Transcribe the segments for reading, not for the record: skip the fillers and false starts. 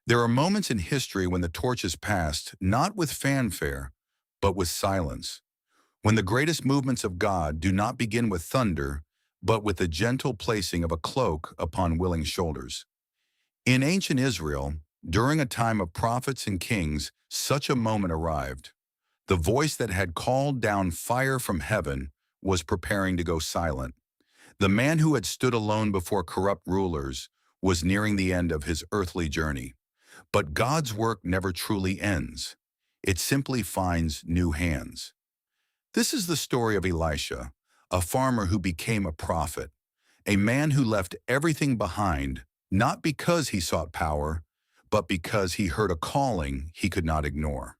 There are moments in history when the torch is passed, not with fanfare, but with silence. When the greatest movements of God do not begin with thunder, but with the gentle placing of a cloak upon willing shoulders. In ancient Israel, during a time of prophets and kings, such a moment arrived. The voice that had called down fire from heaven was preparing to go silent. The man who had stood alone before corrupt rulers was nearing the end of his earthly journey. But God's work never truly ends. It simply finds new hands. This is the story of Elisha, a farmer who became a prophet, a man who left everything behind, not because he sought power, but because he heard a calling he could not ignore.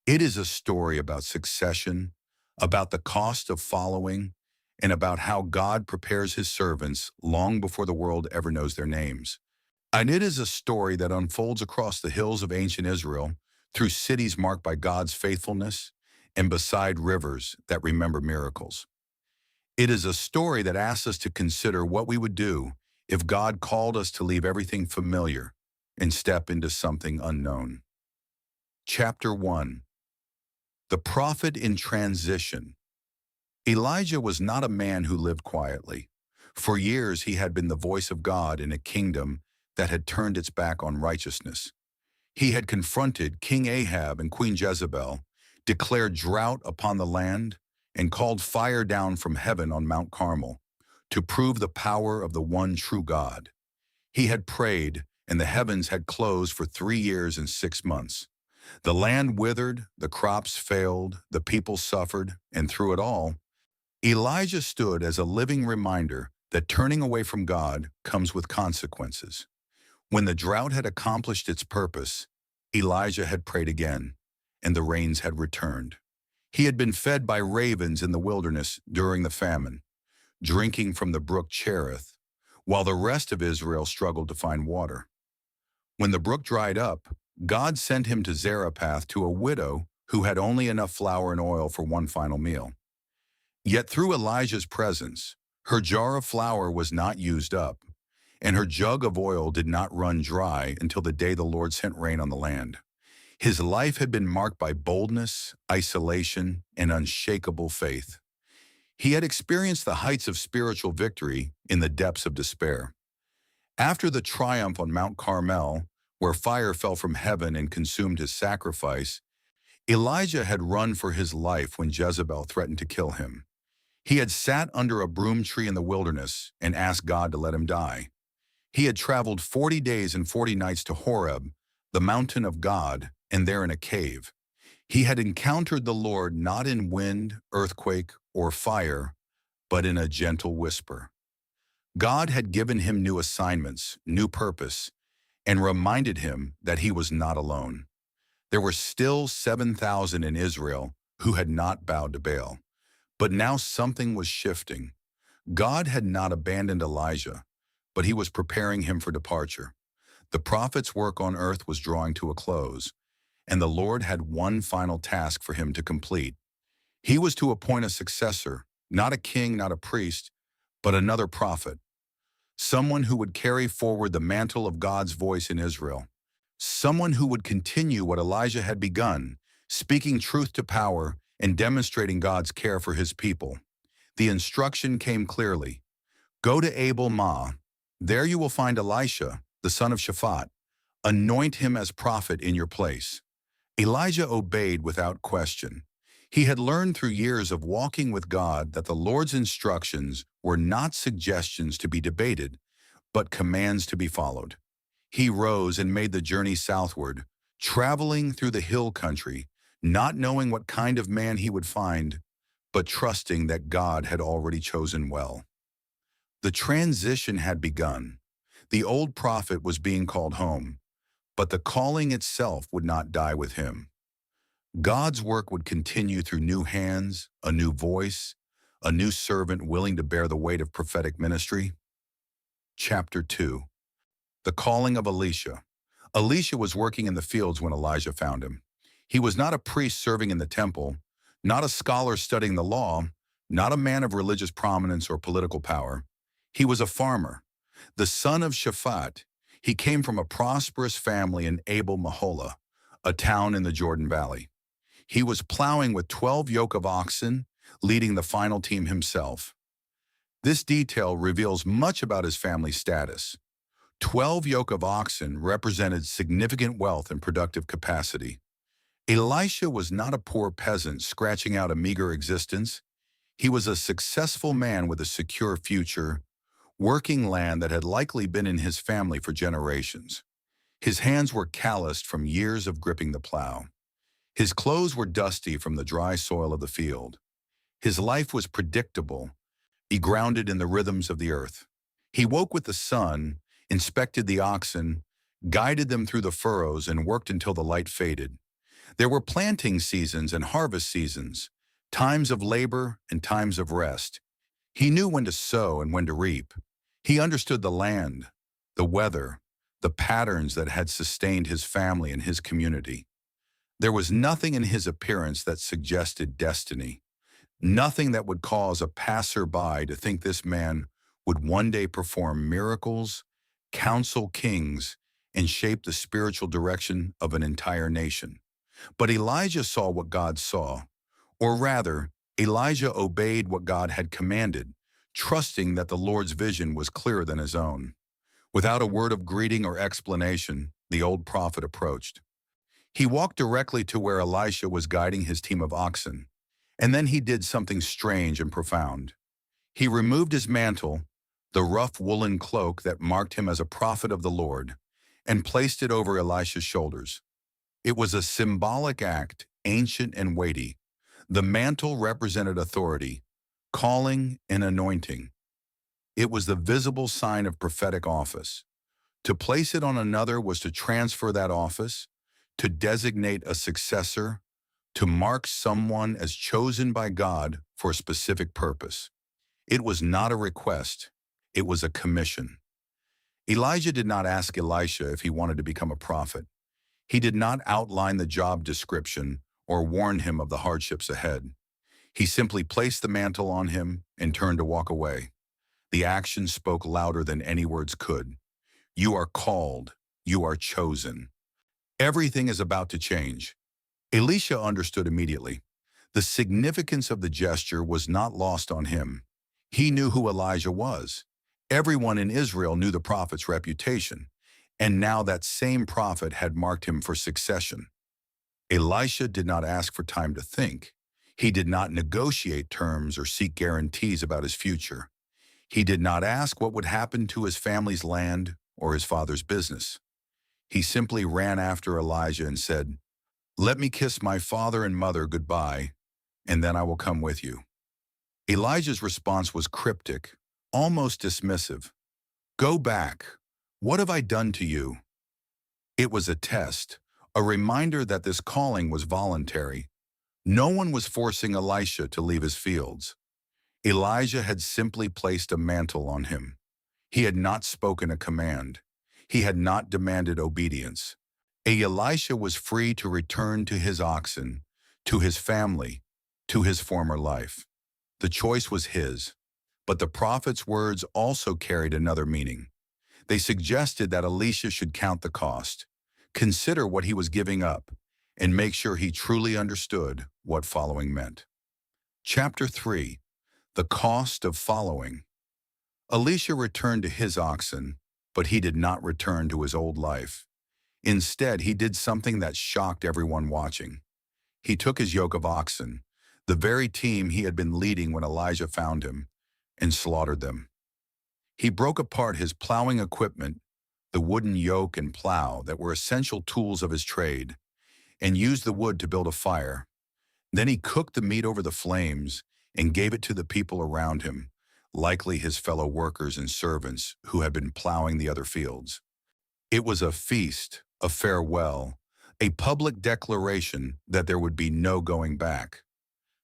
It is a story about succession, about the cost of following, and about how God prepares his servants long before the world ever knows their names. And it is a story that unfolds across the hills of ancient Israel, through cities marked by God's faithfulness, and beside rivers that remember miracles. It is a story that asks us to consider what we would do if God called us to leave everything familiar and step into something unknown. Chapter 1. The Prophet in Transition. Elijah was not a man who lived quietly. For years he had been the voice of God in a kingdom that had turned its back on righteousness. He had confronted King Ahab and Queen Jezebel, declared drought upon the land, and called fire down from heaven on Mount Carmel to prove the power of the one true God. He had prayed, and the heavens had closed for 3 years and 6 months. The land withered, the crops failed, the people suffered, and through it all, Elijah stood as a living reminder that turning away from God comes with consequences. When the drought had accomplished its purpose, Elijah had prayed again, and the rains had returned. He had been fed by ravens in the wilderness during the famine, drinking from the brook Cherith, while the rest of Israel struggled to find water. When the brook dried up, God sent him to Zarephath to a widow who had only enough flour and oil for one final meal. Yet through Elijah's presence, her jar of flour was not used up, and her jug of oil did not run dry until the day the Lord sent rain on the land. His life had been marked by boldness, isolation, and unshakable faith. He had experienced the heights of spiritual victory in the depths of despair. After the triumph on Mount Carmel, where fire fell from heaven and consumed his sacrifice, Elijah had run for his life when Jezebel threatened to kill him. He had sat under a broom tree in the wilderness and asked God to let him die. He had traveled 40 days and 40 nights to Horeb, the mountain of God, and there in a cave. He had encountered the Lord not in wind, earthquake, or fire, but in a gentle whisper. God had given him new assignments, new purpose, and reminded him that he was not alone. There were still 7,000 in Israel who had not bowed to Baal. But now something was shifting. God had not abandoned Elijah, but he was preparing him for departure. The prophet's work on earth was drawing to a close, and the Lord had one final task for him to complete. He was to appoint a successor, not a king, not a priest, but another prophet, someone who would carry forward the mantle of God's voice in Israel, someone who would continue what Elijah had begun, speaking truth to power and demonstrating God's care for his people. The instruction came clearly. Go to Abel Mah. There you will find Elisha, the son of Shaphat. Anoint him as prophet in your place. Elijah obeyed without question. He had learned through years of walking with God that the Lord's instructions were not suggestions to be debated, but commands to be followed. He rose and made the journey southward, traveling through the hill country, not knowing what kind of man he would find, but trusting that God had already chosen well. The transition had begun. The old prophet was being called home, but the calling itself would not die with him. God's work would continue through new hands, a new voice, a new servant willing to bear the weight of prophetic ministry. Chapter 2. The Calling of Elisha. Elisha was working in the fields when Elijah found him. He was not a priest serving in the temple, not a scholar studying the law, not a man of religious prominence or political power. He was a farmer, the son of Shaphat. He came from a prosperous family in Abel Mahola, a town in the Jordan Valley. He was plowing with 12 yoke of oxen, leading the final team himself. This detail reveals much about his family status. 12 yoke of oxen represented significant wealth and productive capacity. Elisha was not a poor peasant scratching out a meager existence. He was a successful man with a secure future, working land that had likely been in his family for generations. His hands were calloused from years of gripping the plow. His clothes were dusty from the dry soil of the field. His life was predictable, grounded in the rhythms of the earth. He woke with the sun, inspected the oxen, guided them through the furrows, and worked until the light faded. There were planting seasons and harvest seasons, times of labor and times of rest. He knew when to sow and when to reap. He understood the land, the weather, the patterns that had sustained his family and his community. There was nothing in his appearance that suggested destiny, nothing that would cause a passerby to think this man would one day perform miracles, counsel kings, and shape the spiritual direction of an entire nation. But Elijah saw what God saw, or rather, Elijah obeyed what God had commanded, trusting that the Lord's vision was clearer than his own. Without a word of greeting or explanation, the old prophet approached. He walked directly to where Elisha was guiding his team of oxen, and then he did something strange and profound. He removed his mantle, the rough woolen cloak that marked him as a prophet of the Lord, and placed it over Elisha's shoulders. It was a symbolic act, ancient and weighty. The mantle represented authority, calling, and anointing. It was the visible sign of prophetic office. To place it on another was to transfer that office, to designate a successor, to mark someone as chosen by God for a specific purpose. It was not a request, it was a commission. Elijah did not ask Elisha if he wanted to become a prophet. He did not outline the job description or warn him of the hardships ahead. He simply placed the mantle on him and turned to walk away. The action spoke louder than any words could. You are called. You are chosen. Everything is about to change. Elisha understood immediately. The significance of the gesture was not lost on him. He knew who Elijah was. Everyone in Israel knew the prophet's reputation, and now that same prophet had marked him for succession. Elisha did not ask for time to think. He did not negotiate terms or seek guarantees about his future. He did not ask what would happen to his family's land or his father's business. He simply ran after Elijah and said, "Let me kiss my father and mother goodbye, and then I will come with you." Elijah's response was cryptic, almost dismissive. "Go back. What have I done to you?" It was a test, a reminder that this calling was voluntary. No one was forcing Elisha to leave his fields. Elijah had simply placed a mantle on him. He had not spoken a command. He had not demanded obedience. Elisha was free to return to his oxen, to his family, to his former life. The choice was his, but the prophet's words also carried another meaning. They suggested that Elisha should count the cost, consider what he was giving up, and make sure he truly understood what following meant. Chapter 3. The Cost of Following. Elisha returned to his oxen, but he did not return to his old life. Instead, he did something that shocked everyone watching. He took his yoke of oxen, the very team he had been leading when Elijah found him, and slaughtered them. He broke apart his plowing equipment, the wooden yoke and plow that were essential tools of his trade, and used the wood to build a fire. Then he cooked the meat over the flames and gave it to the people around him, likely his fellow workers and servants who had been plowing the other fields. It was a feast, a farewell, a public declaration that there would be no going back.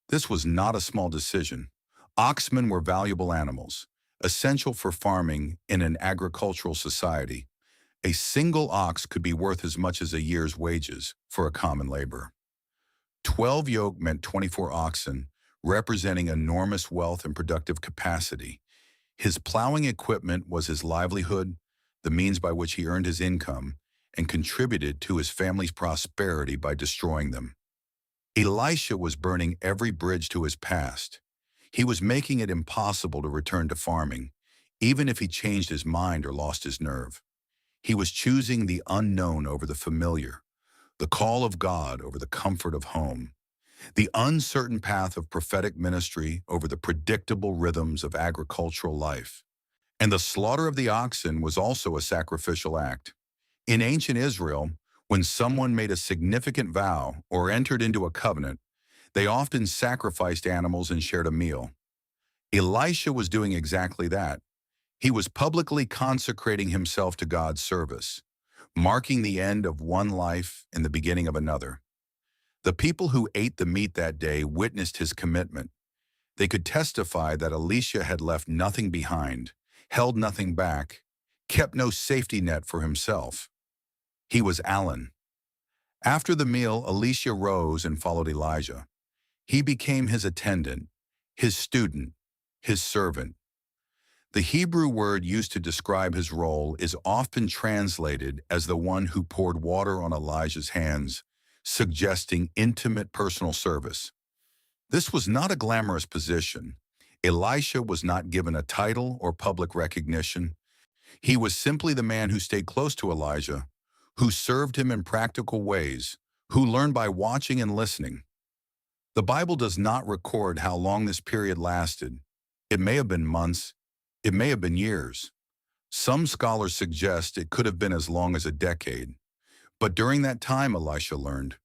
This was not a small decision. Oxmen were valuable animals, essential for farming in an agricultural society. A single ox could be worth as much as a year's wages for a common laborer. 12 yoke meant 24 oxen, representing enormous wealth and productive capacity. His plowing equipment was his livelihood, the means by which he earned his income, and contributed to his family's prosperity by destroying them. Elisha was burning every bridge to his past. He was making it impossible to return to farming, even if he changed his mind or lost his nerve. He was choosing the unknown over the familiar, the call of God over the comfort of home, the uncertain path of prophetic ministry over the predictable rhythms of agricultural life. And the slaughter of the oxen was also a sacrificial act. In ancient Israel, when someone made a significant vow or entered into a covenant, they often sacrificed animals and shared a meal. Elisha was doing exactly that. He was publicly consecrating himself to God's service, marking the end of one life and the beginning of another. The people who ate the meat that day witnessed his commitment. They could testify that Elisha had left nothing behind, held nothing back, kept no safety net for himself. He was Allen. After the meal, Elisha rose and followed Elijah. He became his attendant, his student, his servant. The Hebrew word used to describe his role is often translated as the one who poured water on Elijah's hands, suggesting intimate personal service. This was not a glamorous position. Elisha was not given a title or public recognition. He was simply the man who stayed close to Elijah, who served him in practical ways, who learned by watching and listening. The Bible does not record how long this period lasted. It may have been months. It may have been years. Some scholars suggest it could have been as long as a decade. But during that time, Elisha learned.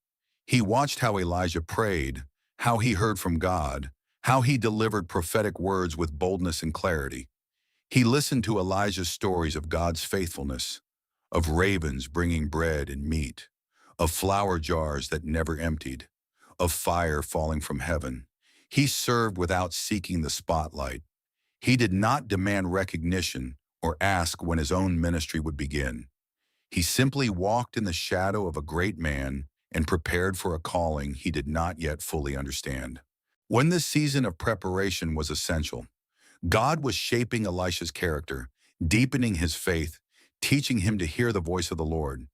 He watched how Elijah prayed, how he heard from God, how he delivered prophetic words with boldness and clarity. He listened to Elijah's stories of God's faithfulness, of ravens bringing bread and meat, of flour jars that never emptied, of fire falling from heaven. He served without seeking the spotlight. He did not demand recognition or ask when his own ministry would begin. He simply walked in the shadow of a great man and prepared for a calling he did not yet fully understand. When this season of preparation was essential, God was shaping Elisha's character, deepening his faith, teaching him to hear the voice of the Lord.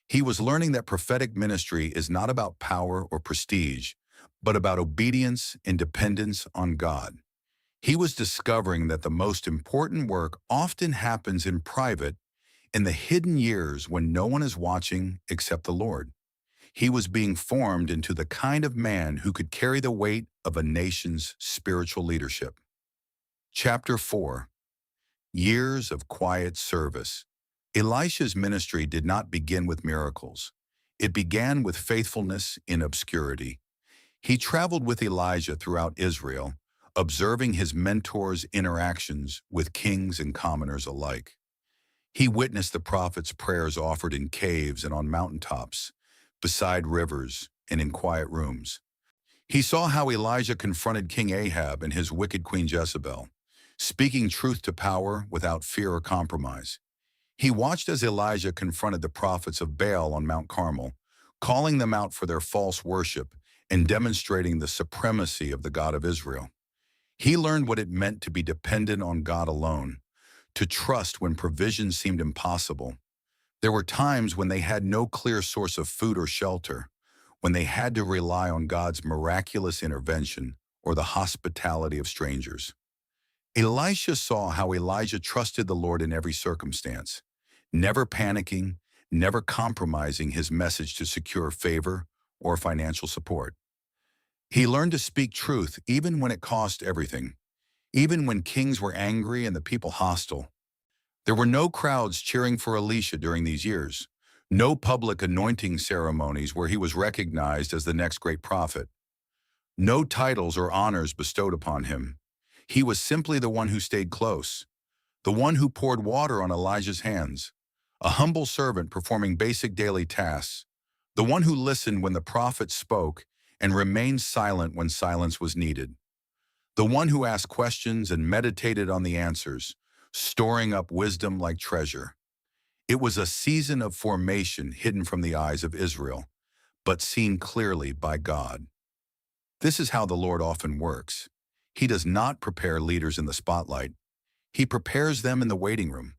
He was learning that prophetic ministry is not about power or prestige, but about obedience and dependence on God. He was discovering that the most important work often happens in private, in the hidden years when no one is watching except the Lord. He was being formed into the kind of man who could carry the weight of a nation's spiritual leadership. Chapter 4. Years of Quiet Service. Elisha's ministry did not begin with miracles. It began with faithfulness in obscurity. He traveled with Elijah throughout Israel, observing his mentor's interactions with kings and commoners alike. He witnessed the prophet's prayers offered in caves and on mountaintops, beside rivers and in quiet rooms. He saw how Elijah confronted King Ahab and his wicked queen Jezebel, speaking truth to power without fear or compromise. He watched as Elijah confronted the prophets of Baal on Mount Carmel, calling them out for their false worship and demonstrating the supremacy of the God of Israel. He learned what it meant to be dependent on God alone, to trust when provision seemed impossible. There were times when they had no clear source of food or shelter, when they had to rely on God's miraculous intervention or the hospitality of strangers. Elisha saw how Elijah trusted the Lord in every circumstance, never panicking, never compromising his message to secure favor or financial support. He learned to speak truth even when it cost everything, even when kings were angry and the people hostile. There were no crowds cheering for Elisha during these years, no public anointing ceremonies where he was recognized as the next great prophet, no titles or honors bestowed upon him. He was simply the one who stayed close, the one who poured water on Elijah's hands, a humble servant performing basic daily tasks, the one who listened when the prophet spoke and remained silent when silence was needed, the one who asked questions and meditated on the answers, storing up wisdom like treasure. It was a season of formation hidden from the eyes of Israel, but seen clearly by God. This is how the Lord often works. He does not prepare leaders in the spotlight. He prepares them in the waiting room,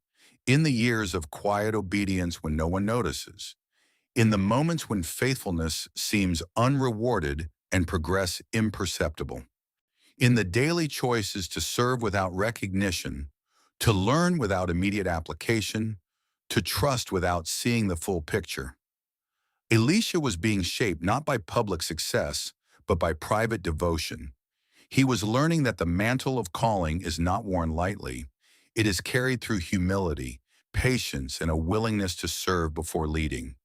In the years of quiet obedience when no one notices, in the moments when faithfulness seems unrewarded and progress imperceptible, in the daily choices to serve without recognition, to learn without immediate application, to trust without seeing the full picture. Elisha was being shaped not by public success, but by private devotion. He was learning that the mantle of calling is not worn lightly. It is carried through humility, patience, and a willingness to serve before leading.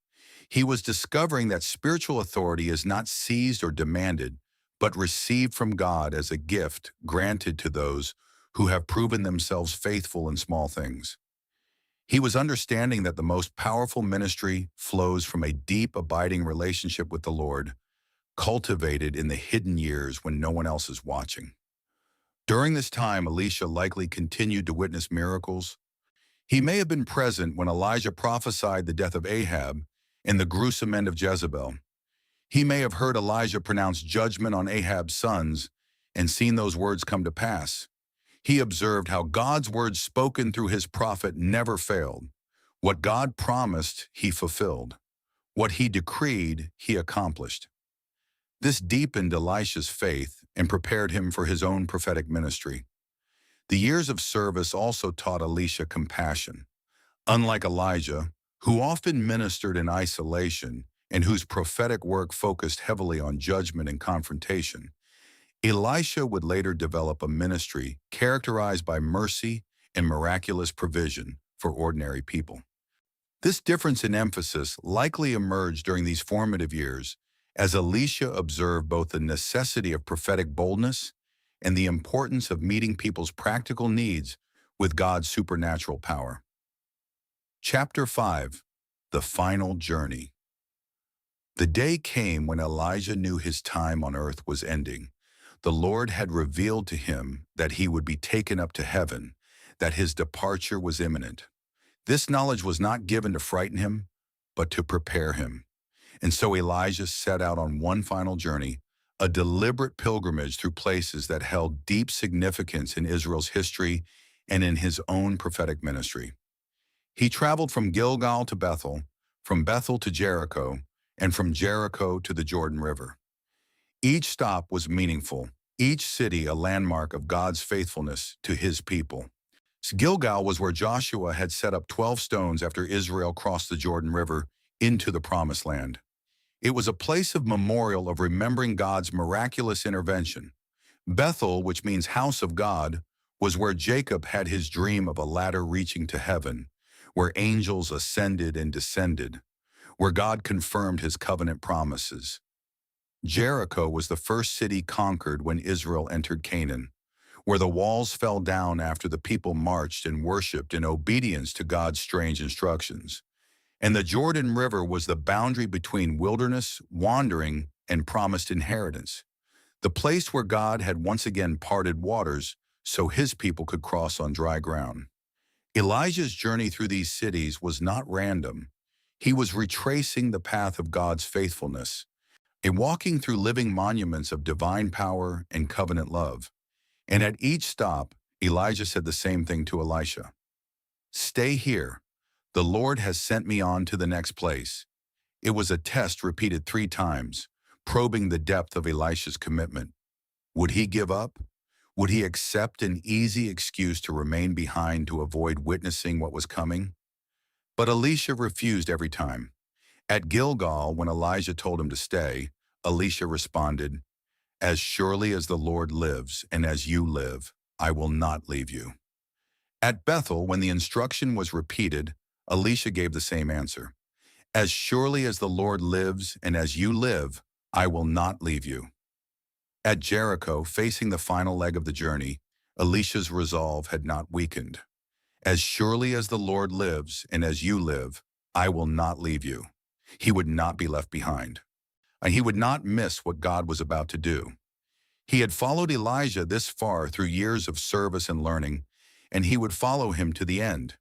He was discovering that spiritual authority is not seized or demanded, but received from God as a gift granted to those who have proven themselves faithful in small things. He was understanding that the most powerful ministry flows from a deep, abiding relationship with the Lord, cultivated in the hidden years when no one else is watching. During this time, Elisha likely continued to witness miracles. He may have been present when Elijah prophesied the death of Ahab and the gruesome end of Jezebel. He may have heard Elijah pronounce judgment on Ahab's sons and seen those words come to pass. He observed how God's words spoken through his prophet never failed. What God promised, he fulfilled. What he decreed, he accomplished. This deepened Elisha's faith and prepared him for his own prophetic ministry. The years of service also taught Elisha compassion. Unlike Elijah, who often ministered in isolation and whose prophetic work focused heavily on judgment and confrontation, Elisha would later develop a ministry characterized by mercy and miraculous provision for ordinary people. This difference in emphasis likely emerged during these formative years as Elisha observed both the necessity of prophetic boldness and the importance of meeting people's practical needs with God's supernatural power. Chapter 5. The Final Journey. The day came when Elijah knew his time on earth was ending. The Lord had revealed to him that he would be taken up to heaven, that his departure was imminent. This knowledge was not given to frighten him, but to prepare him. And so Elijah set out on one final journey, a deliberate pilgrimage through places that held deep significance in Israel's history and in his own prophetic ministry. He traveled from Gilgal to Bethel, from Bethel to Jericho, and from Jericho to the Jordan River. Each stop was meaningful, each city a landmark of God's faithfulness to his people. Gilgal was where Joshua had set up 12 stones after Israel crossed the Jordan River into the Promised Land. It was a place of memorial of remembering God's miraculous intervention. Bethel, which means house of God, was where Jacob had his dream of a ladder reaching to heaven, where angels ascended and descended, where God confirmed his covenant promises. Jericho was the first city conquered when Israel entered Canaan, where the walls fell down after the people marched and worshiped in obedience to God's strange instructions. And the Jordan River was the boundary between wilderness, wandering, and promised inheritance, the place where God had once again parted waters so his people could cross on dry ground. Elijah's journey through these cities was not random. He was retracing the path of God's faithfulness, and walking through living monuments of divine power and covenant love. And at each stop, Elijah said the same thing to Elisha. "Stay here. The Lord has sent me on to the next place." It was a test repeated 3 times, probing the depth of Elisha's commitment. Would he give up? Would he accept an easy excuse to remain behind to avoid witnessing what was coming? But Elisha refused every time. At Gilgal, when Elijah told him to stay, Elisha responded, "As surely as the Lord lives and as you live, I will not leave you." At Bethel, when the instruction was repeated, Elisha gave the same answer. "As surely as the Lord lives and as you live, I will not leave you." At Jericho, facing the final leg of the journey, Elisha's resolve had not weakened. "As surely as the Lord lives and as you live, I will not leave you." He would not be left behind, and he would not miss what God was about to do. He had followed Elijah this far through years of service and learning, and he would follow him to the end.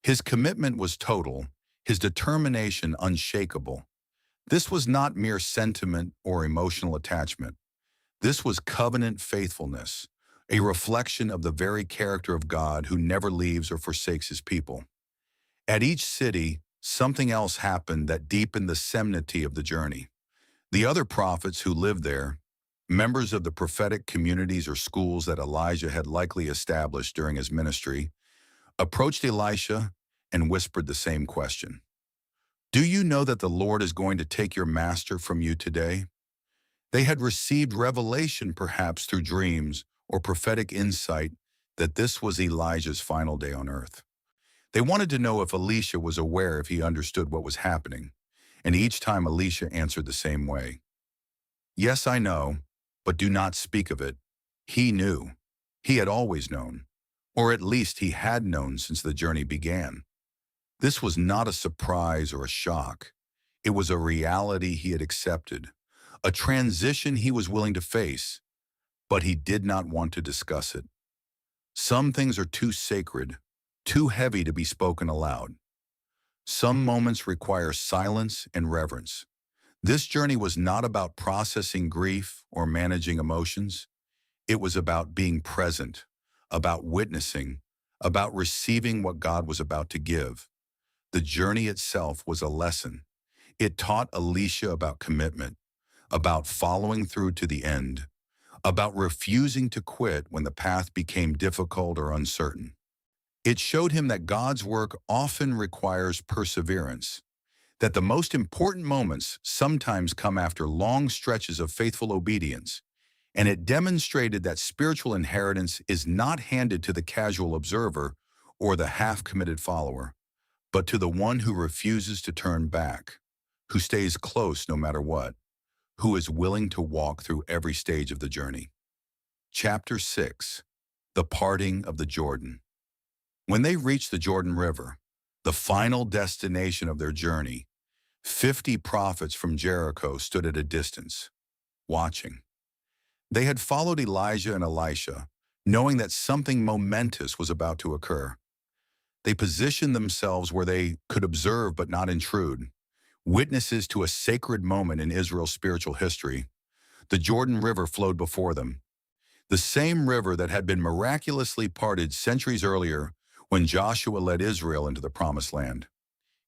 His commitment was total, his determination unshakable. This was not mere sentiment or emotional attachment. This was covenant faithfulness, a reflection of the very character of God who never leaves or forsakes his people. At each city, something else happened that deepened the solemnity of the journey. The other prophets who lived there, members of the prophetic communities or schools that Elijah had likely established during his ministry, approached Elisha and whispered the same question. Do you know that the Lord is going to take your master from you today? They had received revelation perhaps through dreams or prophetic insight that this was Elijah's final day on earth. They wanted to know if Elisha was aware if he understood what was happening, and each time Elisha answered the same way. Yes, I know, but do not speak of it. He knew. He had always known, or at least he had known since the journey began. This was not a surprise or a shock. It was a reality he had accepted, a transition he was willing to face, but he did not want to discuss it. Some things are too sacred, too heavy to be spoken aloud. Some moments require silence and reverence. This journey was not about processing grief or managing emotions. It was about being present, about witnessing, about receiving what God was about to give. The journey itself was a lesson. It taught Elisha about commitment, about following through to the end, about refusing to quit when the path became difficult or uncertain. It showed him that God's work often requires perseverance, that the most important moments sometimes come after long stretches of faithful obedience, and it demonstrated that spiritual inheritance is not handed to the casual observer or the half-committed follower, but to the one who refuses to turn back, who stays close no matter what, who is willing to walk through every stage of the journey. Chapter 6. The Parting of the Jordan. When they reached the Jordan River, the final destination of their journey, 50 prophets from Jericho stood at a distance, watching. They had followed Elijah and Elisha, knowing that something momentous was about to occur. They positioned themselves where they could observe but not intrude, witnesses to a sacred moment in Israel's spiritual history. The Jordan River flowed before them, the same river that had been miraculously parted centuries earlier when Joshua led Israel into the Promised Land.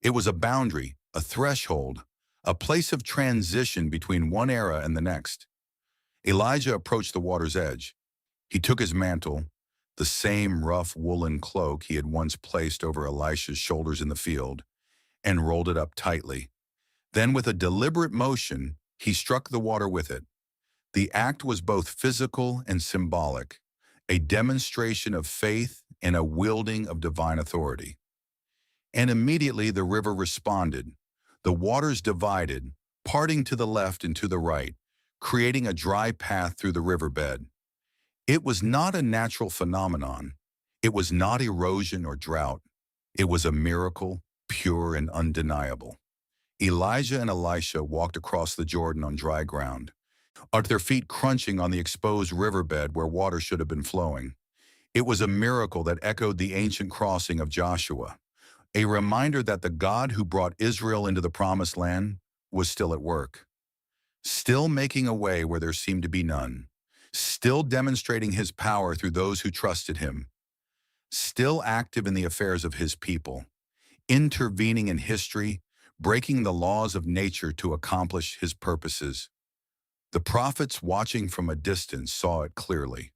It was a boundary, a threshold, a place of transition between one era and the next. Elijah approached the water's edge. He took his mantle, the same rough woolen cloak he had once placed over Elisha's shoulders in the field, and rolled it up tightly. Then with a deliberate motion, he struck the water with it. The act was both physical and symbolic, a demonstration of faith and a wielding of divine authority. And immediately the river responded. The waters divided, parting to the left and to the right, creating a dry path through the riverbed. It was not a natural phenomenon. It was not erosion or drought. It was a miracle, pure and undeniable. Elijah and Elisha walked across the Jordan on dry ground, their feet crunching on the exposed riverbed where water should have been flowing. It was a miracle that echoed the ancient crossing of Joshua, a reminder that the God who brought Israel into the Promised Land was still at work, still making a way where there seemed to be none, still demonstrating his power through those who trusted him, still active in the affairs of his people, intervening in history, breaking the laws of nature to accomplish his purposes. The prophets watching from a distance saw it clearly.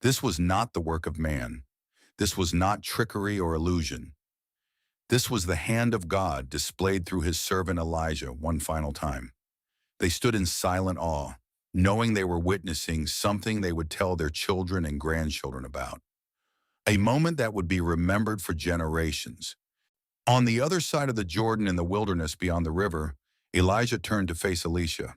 This was not the work of man. This was not trickery or illusion. This was the hand of God displayed through his servant Elijah one final time. They stood in silent awe, knowing they were witnessing something they would tell their children and grandchildren about. A moment that would be remembered for generations. On the other side of the Jordan in the wilderness beyond the river, Elijah turned to face Elisha.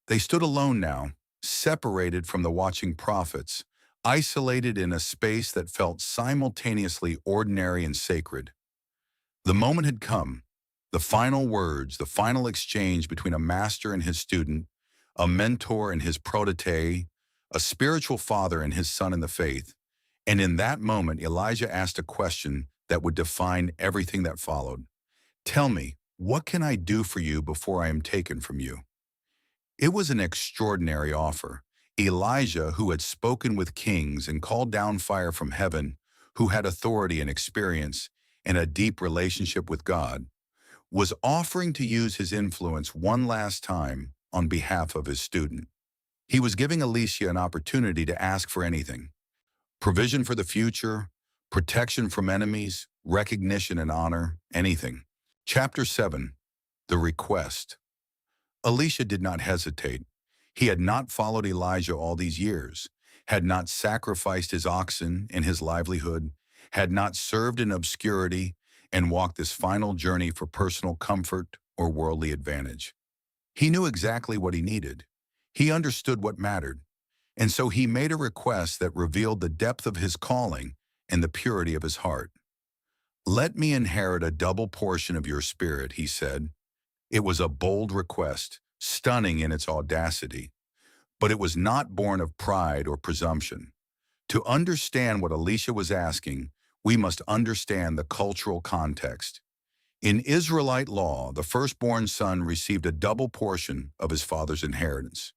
They stood alone now, separated from the watching prophets, isolated in a space that felt simultaneously ordinary and sacred. The moment had come, the final words, the final exchange between a master and his student, a mentor and his protege, a spiritual father and his son in the faith. And in that moment, Elijah asked a question that would define everything that followed. Tell me, what can I do for you before I am taken from you? It was an extraordinary offer. Elijah, who had spoken with kings and called down fire from heaven, who had authority and experience, and a deep relationship with God, was offering to use his influence one last time on behalf of his student. He was giving Elisha an opportunity to ask for anything: provision for the future, protection from enemies, recognition and honor, anything. Chapter 7. The Request. Elisha did not hesitate. He had not followed Elijah all these years, had not sacrificed his oxen and his livelihood, had not served in obscurity, and walked this final journey for personal comfort or worldly advantage. He knew exactly what he needed. He understood what mattered. And so he made a request that revealed the depth of his calling and the purity of his heart. "Let me inherit a double portion of your spirit," he said. It was a bold request, stunning in its audacity, but it was not born of pride or presumption. To understand what Elisha was asking, we must understand the cultural context. In Israelite law, the firstborn son received a double portion of his father's inheritance.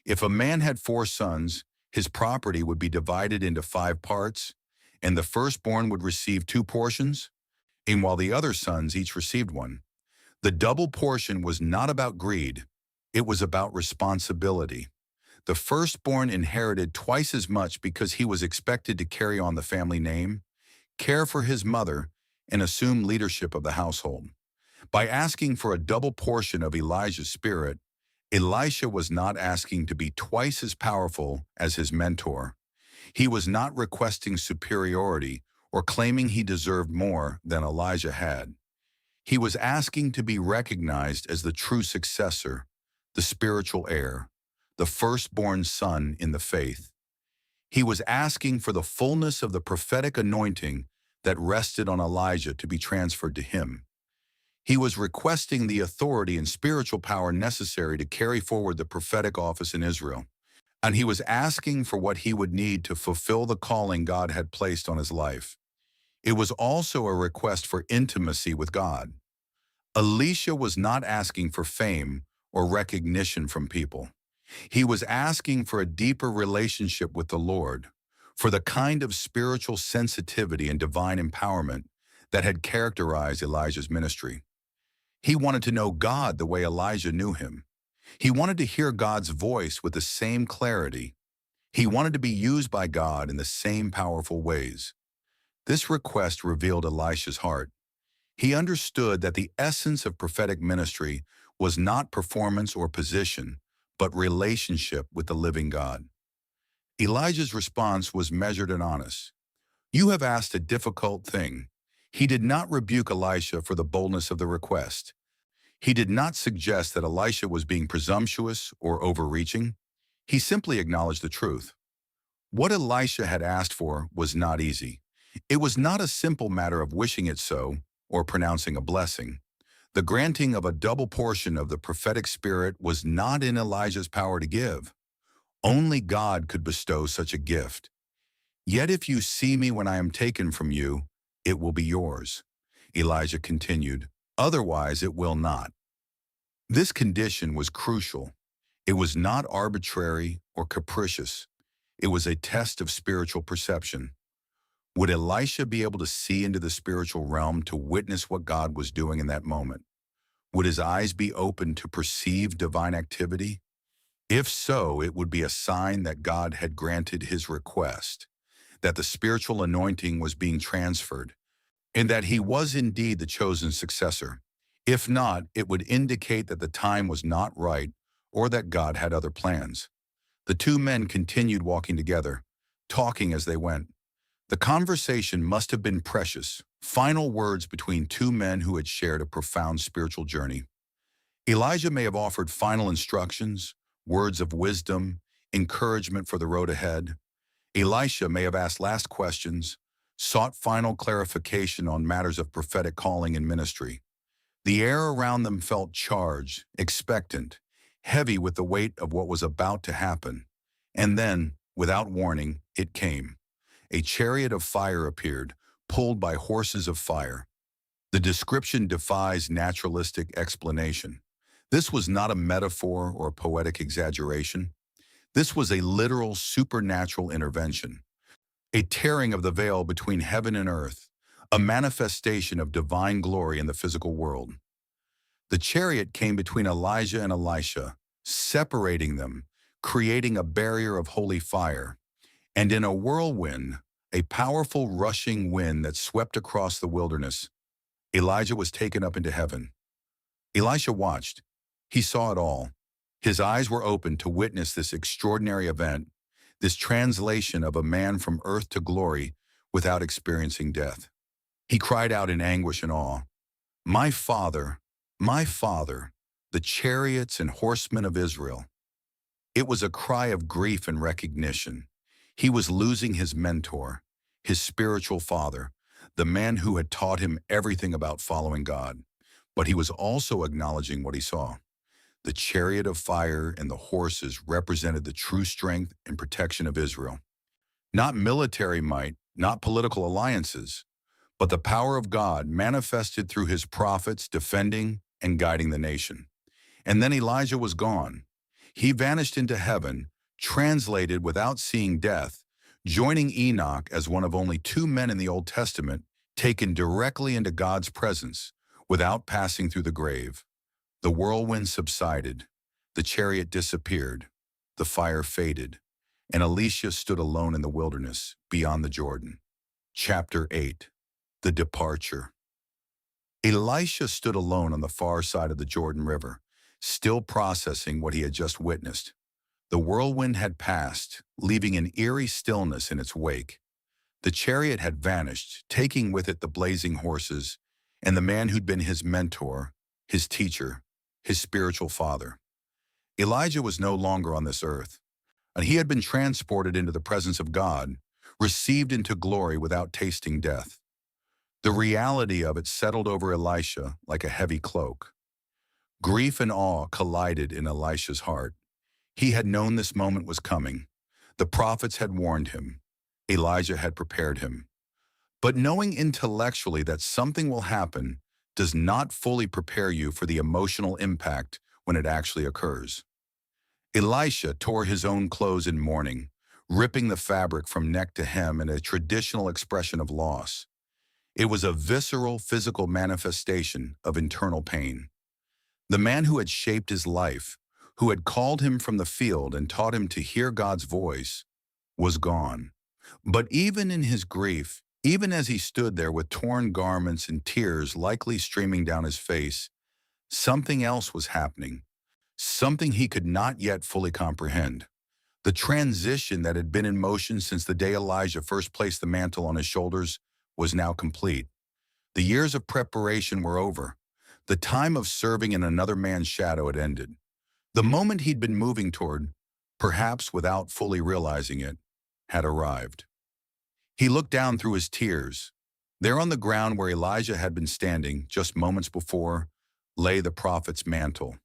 If a man had 4 sons, his property would be divided into 5 parts, and the firstborn would receive 2 portions, and while the other sons each received one. The double portion was not about greed, it was about responsibility. The firstborn inherited twice as much because he was expected to carry on the family name, care for his mother, and assume leadership of the household. By asking for a double portion of Elijah's spirit, Elisha was not asking to be twice as powerful as his mentor. He was not requesting superiority or claiming he deserved more than Elijah had. He was asking to be recognized as the true successor, the spiritual heir, the firstborn son in the faith. He was asking for the fullness of the prophetic anointing that rested on Elijah to be transferred to him. He was requesting the authority and spiritual power necessary to carry forward the prophetic office in Israel. And he was asking for what he would need to fulfill the calling God had placed on his life. It was also a request for intimacy with God. Elisha was not asking for fame or recognition from people. He was asking for a deeper relationship with the Lord, for the kind of spiritual sensitivity and divine empowerment that had characterized Elijah's ministry. He wanted to know God the way Elijah knew him. He wanted to hear God's voice with the same clarity. He wanted to be used by God in the same powerful ways. This request revealed Elisha's heart. He understood that the essence of prophetic ministry was not performance or position, but relationship with the living God. Elijah's response was measured and honest. "You have asked a difficult thing." He did not rebuke Elisha for the boldness of the request. He did not suggest that Elisha was being presumptuous or overreaching. He simply acknowledged the truth. What Elisha had asked for was not easy. It was not a simple matter of wishing it so or pronouncing a blessing. The granting of a double portion of the prophetic spirit was not in Elijah's power to give. Only God could bestow such a gift. "Yet if you see me when I am taken from you, it will be yours," Elijah continued. "Otherwise it will not." This condition was crucial. It was not arbitrary or capricious. It was a test of spiritual perception. Would Elisha be able to see into the spiritual realm to witness what God was doing in that moment? Would his eyes be open to perceive divine activity? If so, it would be a sign that God had granted his request, that the spiritual anointing was being transferred, and that he was indeed the chosen successor. If not, it would indicate that the time was not right or that God had other plans. The 2 men continued walking together, talking as they went. The conversation must have been precious, final words between 2 men who had shared a profound spiritual journey. Elijah may have offered final instructions, words of wisdom, encouragement for the road ahead. Elisha may have asked last questions, sought final clarification on matters of prophetic calling and ministry. The air around them felt charged, expectant, heavy with the weight of what was about to happen. And then, without warning, it came. A chariot of fire appeared, pulled by horses of fire. The description defies naturalistic explanation. This was not a metaphor or a poetic exaggeration. This was a literal supernatural intervention, a tearing of the veil between heaven and earth, a manifestation of divine glory in the physical world. The chariot came between Elijah and Elisha, separating them, creating a barrier of holy fire. And in a whirlwind, a powerful rushing wind that swept across the wilderness, Elijah was taken up into heaven. Elisha watched. He saw it all. His eyes were open to witness this extraordinary event, this translation of a man from earth to glory without experiencing death. He cried out in anguish and awe, my father, the chariots and horsemen of Israel." It was a cry of grief and recognition. He was losing his mentor, his spiritual father, the man who had taught him everything about following God. But he was also acknowledging what he saw. The chariot of fire and the horses represented the true strength and protection of Israel. Not military might, not political alliances, but the power of God manifested through his prophets defending and guiding the nation. And then Elijah was gone. He vanished into heaven, translated without seeing death, joining Enoch as one of only 2 men in the Old Testament taken directly into God's presence without passing through the grave. The whirlwind subsided, the chariot disappeared, the fire faded, and Elisha stood alone in the wilderness beyond the Jordan. Chapter 8. The Departure. Elisha stood alone on the far side of the Jordan River, still processing what he had just witnessed. The whirlwind had passed, leaving an eerie stillness in its wake. The chariot had vanished, taking with it the blazing horses and the man who'd been his mentor, his teacher, his spiritual father. Elijah was no longer on this earth, and he had been transported into the presence of God, received into glory without tasting death. The reality of it settled over Elisha like a heavy cloak. Grief and awe collided in Elisha's heart. He had known this moment was coming. The prophets had warned him. Elijah had prepared him. But knowing intellectually that something will happen does not fully prepare you for the emotional impact when it actually occurs. Elisha tore his own clothes in mourning, ripping the fabric from neck to hem in a traditional expression of loss. It was a visceral, physical manifestation of internal pain. The man who had shaped his life, who had called him from the field and taught him to hear God's voice, was gone. But even in his grief, even as he stood there with torn garments and tears likely streaming down his face, something else was happening, something he could not yet fully comprehend. The transition that had been in motion since the day Elijah first placed the mantle on his shoulders was now complete. The years of preparation were over. The time of serving in another man's shadow had ended. The moment he'd been moving toward, perhaps without fully realizing it, had arrived. He looked down through his tears. There on the ground where Elijah had been standing just moments before lay the prophet's mantle,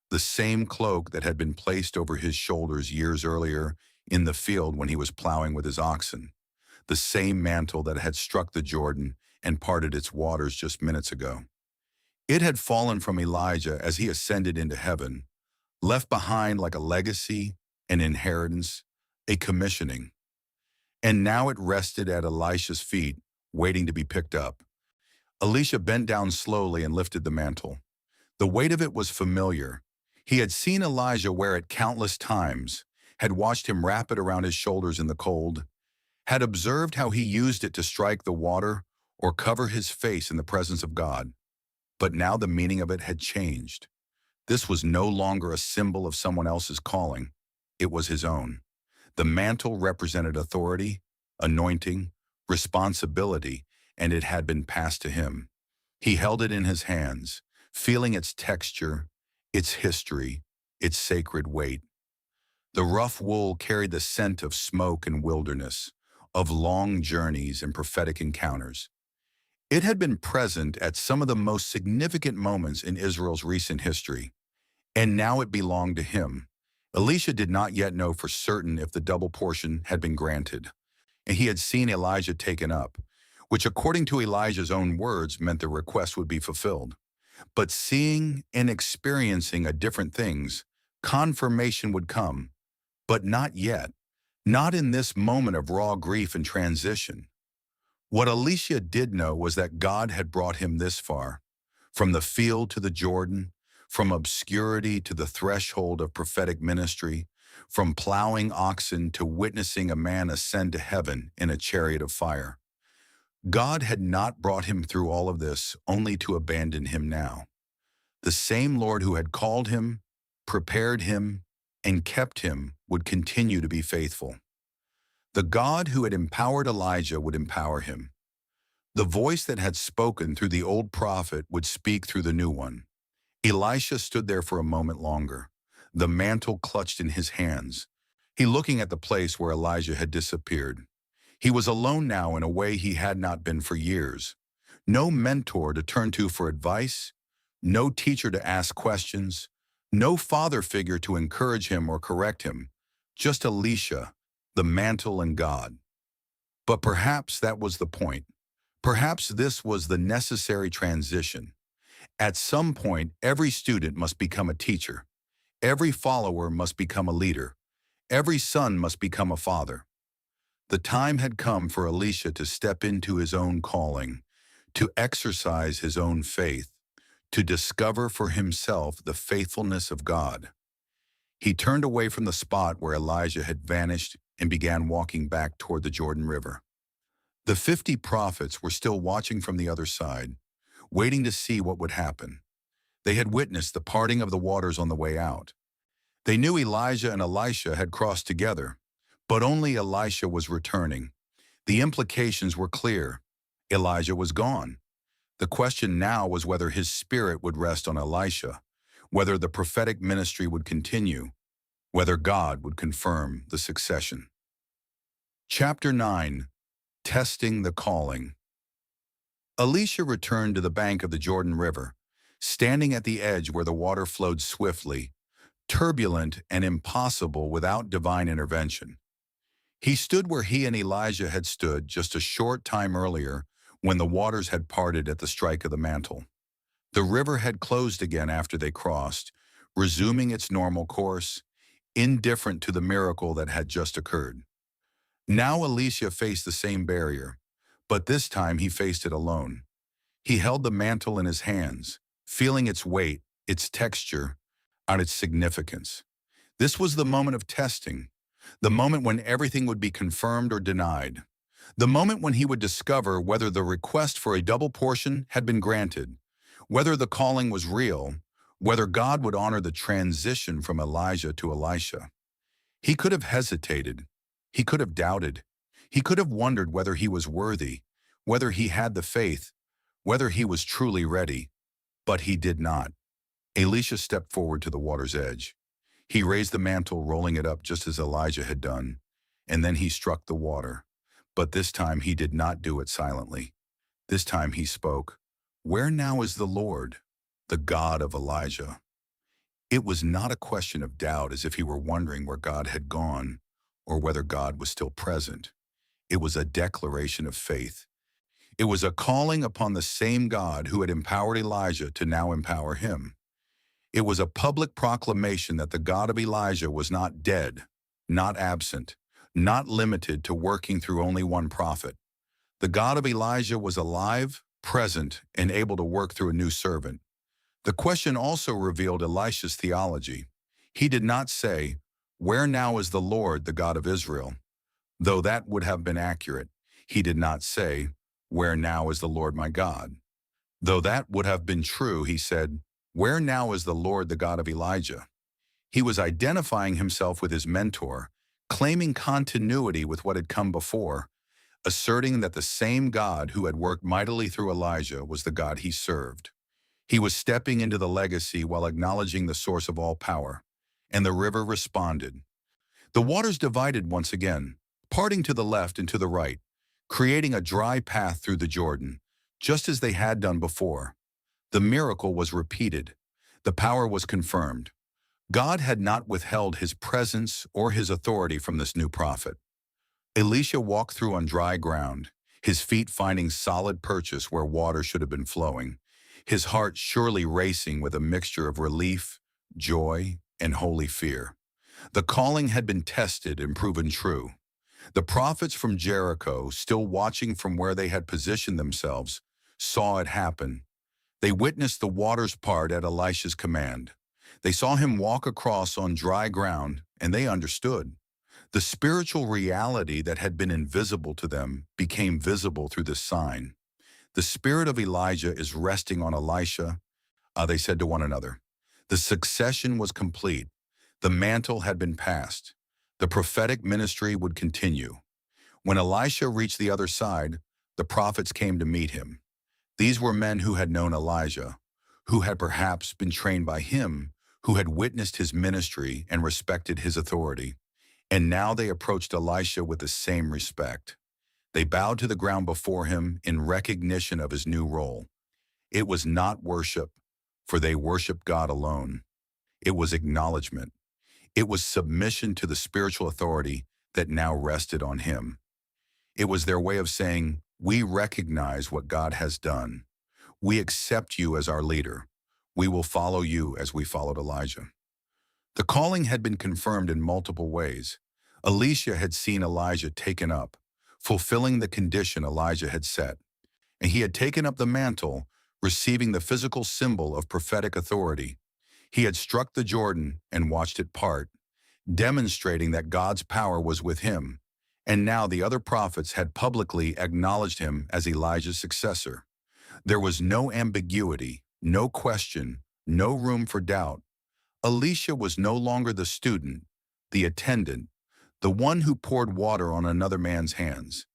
the same cloak that had been placed over his shoulders years earlier in the field when he was plowing with his oxen, the same mantle that had struck the Jordan and parted its waters just minutes ago. It had fallen from Elijah as he ascended into heaven, left behind like a legacy, an inheritance, a commissioning. And now it rested at Elisha's feet, waiting to be picked up. Elisha bent down slowly and lifted the mantle. The weight of it was familiar. He had seen Elijah wear it countless times, had watched him wrap it around his shoulders in the cold, had observed how he used it to strike the water or cover his face in the presence of God. But now the meaning of it had changed. This was no longer a symbol of someone else's calling. It was his own. The mantle represented authority, anointing, responsibility, and it had been passed to him. He held it in his hands, feeling its texture, its history, its sacred weight. The rough wool carried the scent of smoke and wilderness, of long journeys and prophetic encounters. It had been present at some of the most significant moments in Israel's recent history, and now it belonged to him. Elisha did not yet know for certain if the double portion had been granted, and he had seen Elijah taken up, which according to Elijah's own words meant the request would be fulfilled. But seeing and experiencing different things, confirmation would come, but not yet, not in this moment of raw grief and transition. What Elisha did know was that God had brought him this far, from the field to the Jordan, from obscurity to the threshold of prophetic ministry, from plowing oxen to witnessing a man ascend to heaven in a chariot of fire. God had not brought him through all of this only to abandon him now. The same Lord who had called him, prepared him, and kept him would continue to be faithful. The God who had empowered Elijah would empower him. The voice that had spoken through the old prophet would speak through the new one. Elisha stood there for a moment longer, the mantle clutched in his hands. He looking at the place where Elijah had disappeared. He was alone now in a way he had not been for years. No mentor to turn to for advice, no teacher to ask questions, no father figure to encourage him or correct him, just Elisha, the mantle and God. But perhaps that was the point. Perhaps this was the necessary transition. At some point, every student must become a teacher. Every follower must become a leader. Every son must become a father. The time had come for Elisha to step into his own calling, to exercise his own faith, to discover for himself the faithfulness of God. He turned away from the spot where Elijah had vanished and began walking back toward the Jordan River. The 50 prophets were still watching from the other side, waiting to see what would happen. They had witnessed the parting of the waters on the way out. They knew Elijah and Elisha had crossed together, but only Elisha was returning. The implications were clear. Elijah was gone. The question now was whether his spirit would rest on Elisha, whether the prophetic ministry would continue, whether God would confirm the succession. Chapter 9. Testing the Calling. Elisha returned to the bank of the Jordan River, standing at the edge where the water flowed swiftly, turbulent and impossible without divine intervention. He stood where he and Elijah had stood just a short time earlier when the waters had parted at the strike of the mantle. The river had closed again after they crossed, resuming its normal course, indifferent to the miracle that had just occurred. Now Elisha faced the same barrier, but this time he faced it alone. He held the mantle in his hands, feeling its weight, its texture, and its significance. This was the moment of testing, the moment when everything would be confirmed or denied, the moment when he would discover whether the request for a double portion had been granted, whether the calling was real, whether God would honor the transition from Elijah to Elisha. He could have hesitated. He could have doubted. He could have wondered whether he was worthy, whether he had the faith, whether he was truly ready. But he did not. Elisha stepped forward to the water's edge. He raised the mantle, rolling it up just as Elijah had done, and then he struck the water. But this time he did not do it silently. This time he spoke, "Where now is the Lord, the God of Elijah?" It was not a question of doubt, as if he were wondering where God had gone or whether God was still present. It was a declaration of faith. It was a calling upon the same God who had empowered Elijah to now empower him. It was a public proclamation that the God of Elijah was not dead, not absent, not limited to working through only one prophet. The God of Elijah was alive, present, and able to work through a new servant. The question also revealed Elisha's theology. He did not say, "Where now is the Lord, the God of Israel?" Though that would have been accurate. He did not say, "Where now is the Lord my God?" Though that would have been true, he said, "Where now is the Lord, the God of Elijah?" He was identifying himself with his mentor, claiming continuity with what had come before, asserting that the same God who had worked mightily through Elijah was the God he served. He was stepping into the legacy while acknowledging the source of all power, and the river responded. The waters divided once again, parting to the left and to the right, creating a dry path through the Jordan, just as they had done before. The miracle was repeated. The power was confirmed. God had not withheld his presence or his authority from this new prophet. Elisha walked through on dry ground, his feet finding solid purchase where water should have been flowing, his heart surely racing with a mixture of relief, joy, and holy fear. The calling had been tested and proven true. The prophets from Jericho, still watching from where they had positioned themselves, saw it happen. They witnessed the waters part at Elisha's command. They saw him walk across on dry ground, and they understood. The spiritual reality that had been invisible to them became visible through this sign. The spirit of Elijah is resting on Elisha, they said to one another. The succession was complete. The mantle had been passed. The prophetic ministry would continue. When Elisha reached the other side, the prophets came to meet him. These were men who had known Elijah, who had perhaps been trained by him, who had witnessed his ministry and respected his authority. And now they approached Elisha with the same respect. They bowed to the ground before him in recognition of his new role. It was not worship, for they worshiped God alone. It was acknowledgement. It was submission to the spiritual authority that now rested on him. It was their way of saying, "We recognize what God has done. We accept you as our leader. We will follow you as we followed Elijah." The calling had been confirmed in multiple ways. Elisha had seen Elijah taken up, fulfilling the condition Elijah had set, and he had taken up the mantle, receiving the physical symbol of prophetic authority. He had struck the Jordan and watched it part, demonstrating that God's power was with him, and now the other prophets had publicly acknowledged him as Elijah's successor. There was no ambiguity, no question, no room for doubt. Elisha was no longer the student, the attendant, the one who poured water on another man's hands.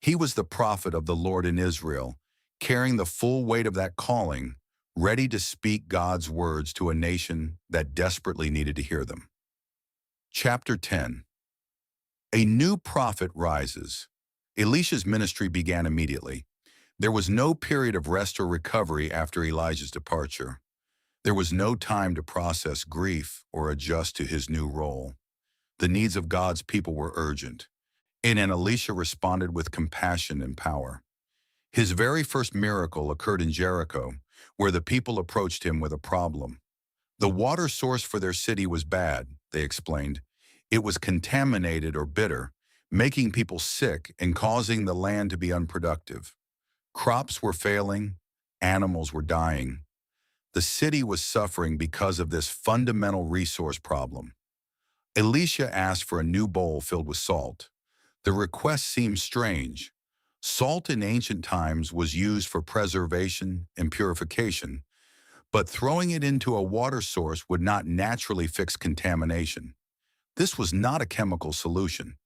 He was the prophet of the Lord in Israel, carrying the full weight of that calling, ready to speak God's words to a nation that desperately needed to hear them. Chapter 10. A new prophet rises. Elisha's ministry began immediately. There was no period of rest or recovery after Elijah's departure. There was no time to process grief or adjust to his new role. The needs of God's people were urgent, and Elisha responded with compassion and power. His very first miracle occurred in Jericho, where the people approached him with a problem. The water source for their city was bad, they explained. It was contaminated or bitter, making people sick and causing the land to be unproductive. Crops were failing, animals were dying. The city was suffering because of this fundamental resource problem. Elisha asked for a new bowl filled with salt. The request seemed strange. Salt in ancient times was used for preservation and purification, but throwing it into a water source would not naturally fix contamination. This was not a chemical solution.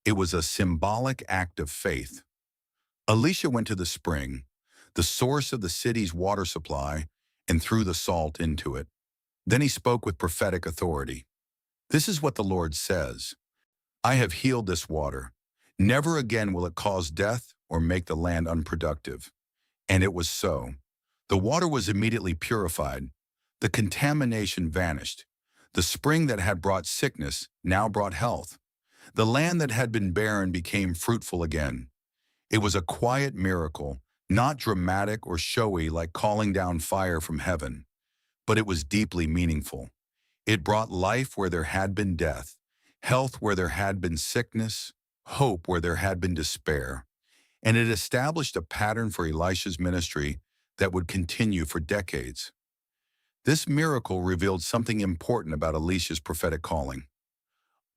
It was a symbolic act of faith. Elisha went to the spring, the source of the city's water supply, and threw the salt into it. Then he spoke with prophetic authority. "This is what the Lord says. I have healed this water. Never again will it cause death or make the land unproductive." And it was so. The water was immediately purified. The contamination vanished. The spring that had brought sickness now brought health. The land that had been barren became fruitful again. It was a quiet miracle, not dramatic or showy like calling down fire from heaven, but it was deeply meaningful. It brought life where there had been death, health where there had been sickness, hope where there had been despair, and it established a pattern for Elisha's ministry that would continue for decades. This miracle revealed something important about Elisha's prophetic calling.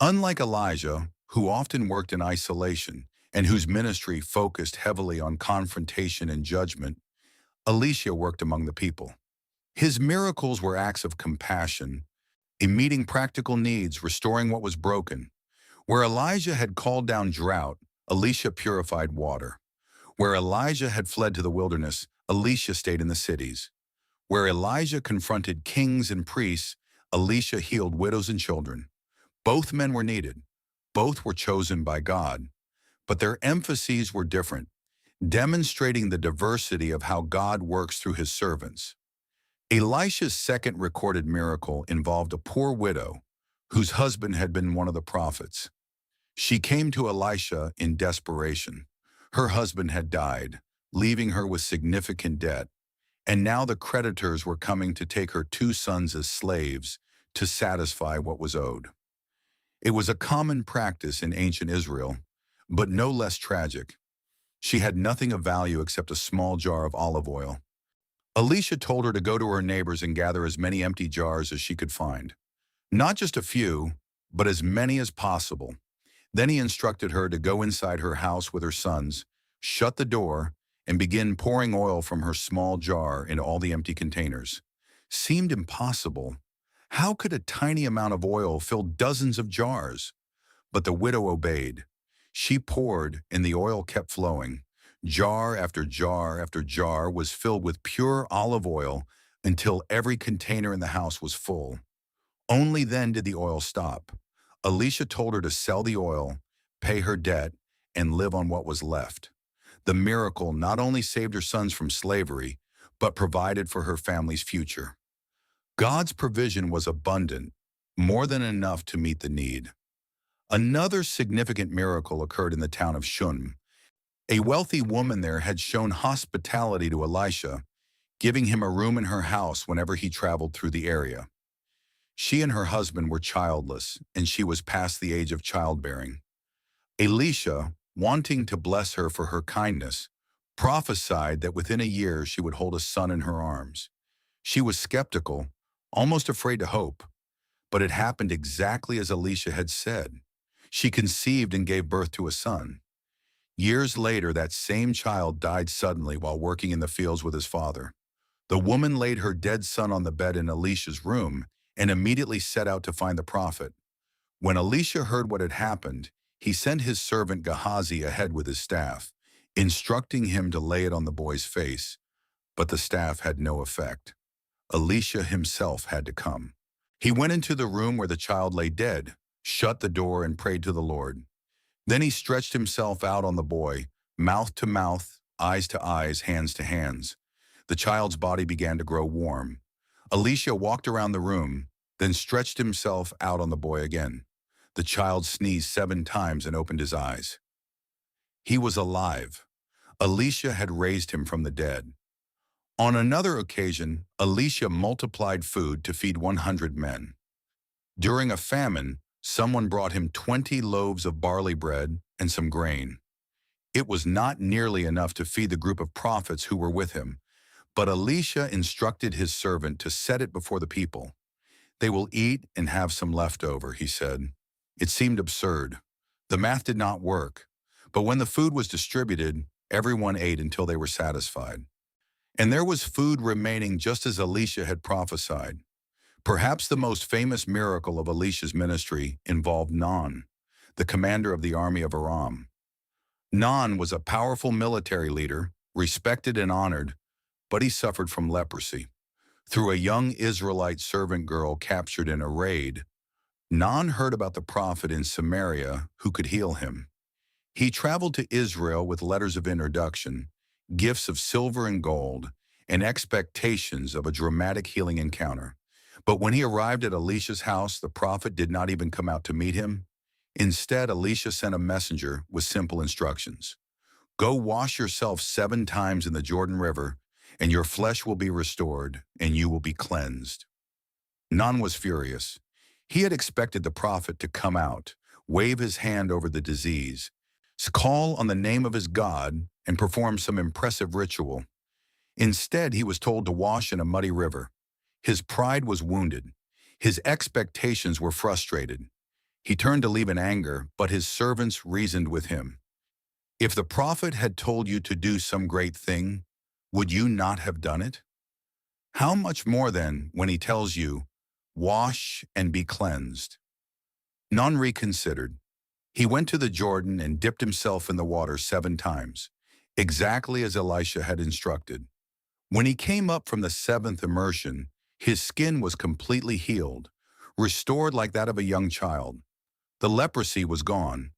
Unlike Elijah, who often worked in isolation and whose ministry focused heavily on confrontation and judgment, Elisha worked among the people. His miracles were acts of compassion, in meeting practical needs, restoring what was broken. Where Elijah had called down drought, Elisha purified water. Where Elijah had fled to the wilderness, Elisha stayed in the cities. Where Elijah confronted kings and priests, Elisha healed widows and children. Both men were needed. Both were chosen by God. But their emphases were different, demonstrating the diversity of how God works through his servants. Elisha's second recorded miracle involved a poor widow whose husband had been one of the prophets. She came to Elisha in desperation. Her husband had died, leaving her with significant debt, and now the creditors were coming to take her 2 sons as slaves to satisfy what was owed. It was a common practice in ancient Israel. But no less tragic. She had nothing of value except a small jar of olive oil. Elisha told her to go to her neighbors and gather as many empty jars as she could find. Not just a few, but as many as possible. Then he instructed her to go inside her house with her sons, shut the door, and begin pouring oil from her small jar into all the empty containers. Seemed impossible. How could a tiny amount of oil fill dozens of jars? But the widow obeyed. She poured, and the oil kept flowing. Jar after jar after jar was filled with pure olive oil until every container in the house was full. Only then did the oil stop. Elisha told her to sell the oil, pay her debt, and live on what was left. The miracle not only saved her sons from slavery, but provided for her family's future. God's provision was abundant, more than enough to meet the need. Another significant miracle occurred in the town of Shunem. A wealthy woman there had shown hospitality to Elisha, giving him a room in her house whenever he traveled through the area. She and her husband were childless, and she was past the age of childbearing. Elisha, wanting to bless her for her kindness, prophesied that within a year she would hold a son in her arms. She was skeptical, almost afraid to hope, but it happened exactly as Elisha had said. She conceived and gave birth to a son. Years later, that same child died suddenly while working in the fields with his father. The woman laid her dead son on the bed in Elisha's room and immediately set out to find the prophet. When Elisha heard what had happened, he sent his servant Gehazi ahead with his staff, instructing him to lay it on the boy's face, but the staff had no effect. Elisha himself had to come. He went into the room where the child lay dead, shut the door, and prayed to the Lord. Then he stretched himself out on the boy, mouth to mouth, eyes to eyes, hands to hands. The child's body began to grow warm. Elisha walked around the room, then stretched himself out on the boy again. The child sneezed 7 times and opened his eyes. He was alive. Elisha had raised him from the dead. On another occasion, Elisha multiplied food to feed 100 men. During a famine, someone brought him 20 loaves of barley bread and some grain. It was not nearly enough to feed the group of prophets who were with him, but Elisha instructed his servant to set it before the people. "They will eat and have some left over," he said. It seemed absurd. The math did not work, but when the food was distributed, everyone ate until they were satisfied. And there was food remaining just as Elisha had prophesied. Perhaps the most famous miracle of Elisha's ministry involved Non, the commander of the army of Aram. Non was a powerful military leader, respected and honored, but he suffered from leprosy. Through a young Israelite servant girl captured in a raid, Non heard about the prophet in Samaria who could heal him. He traveled to Israel with letters of introduction, gifts of silver and gold, and expectations of a dramatic healing encounter. But when he arrived at Elisha's house, the prophet did not even come out to meet him. Instead, Elisha sent a messenger with simple instructions. "Go wash yourself 7 times in the Jordan River, and your flesh will be restored, and you will be cleansed." Non was furious. He had expected the prophet to come out, wave his hand over the disease, call on the name of his God, and perform some impressive ritual. Instead, he was told to wash in a muddy river. His pride was wounded. His expectations were frustrated. He turned to leave in anger, but his servants reasoned with him. "If the prophet had told you to do some great thing, would you not have done it? How much more then when he tells you, 'Wash and be cleansed'?" Non reconsidered. He went to the Jordan and dipped himself in the water 7 times, exactly as Elisha had instructed. When he came up from the 7th immersion, his skin was completely healed, restored like that of a young child. The leprosy was gone.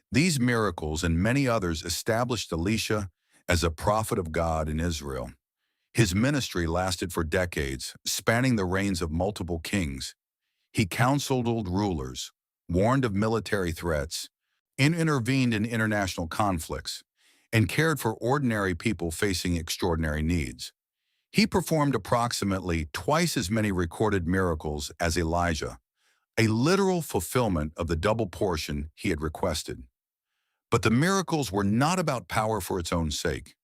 These miracles and many others established Elisha as a prophet of God in Israel. His ministry lasted for decades, spanning the reigns of multiple kings. He counseled old rulers, warned of military threats, intervened in international conflicts, and cared for ordinary people facing extraordinary needs. He performed approximately twice as many recorded miracles as Elijah, a literal fulfillment of the double portion he had requested. But the miracles were not about power for its own sake.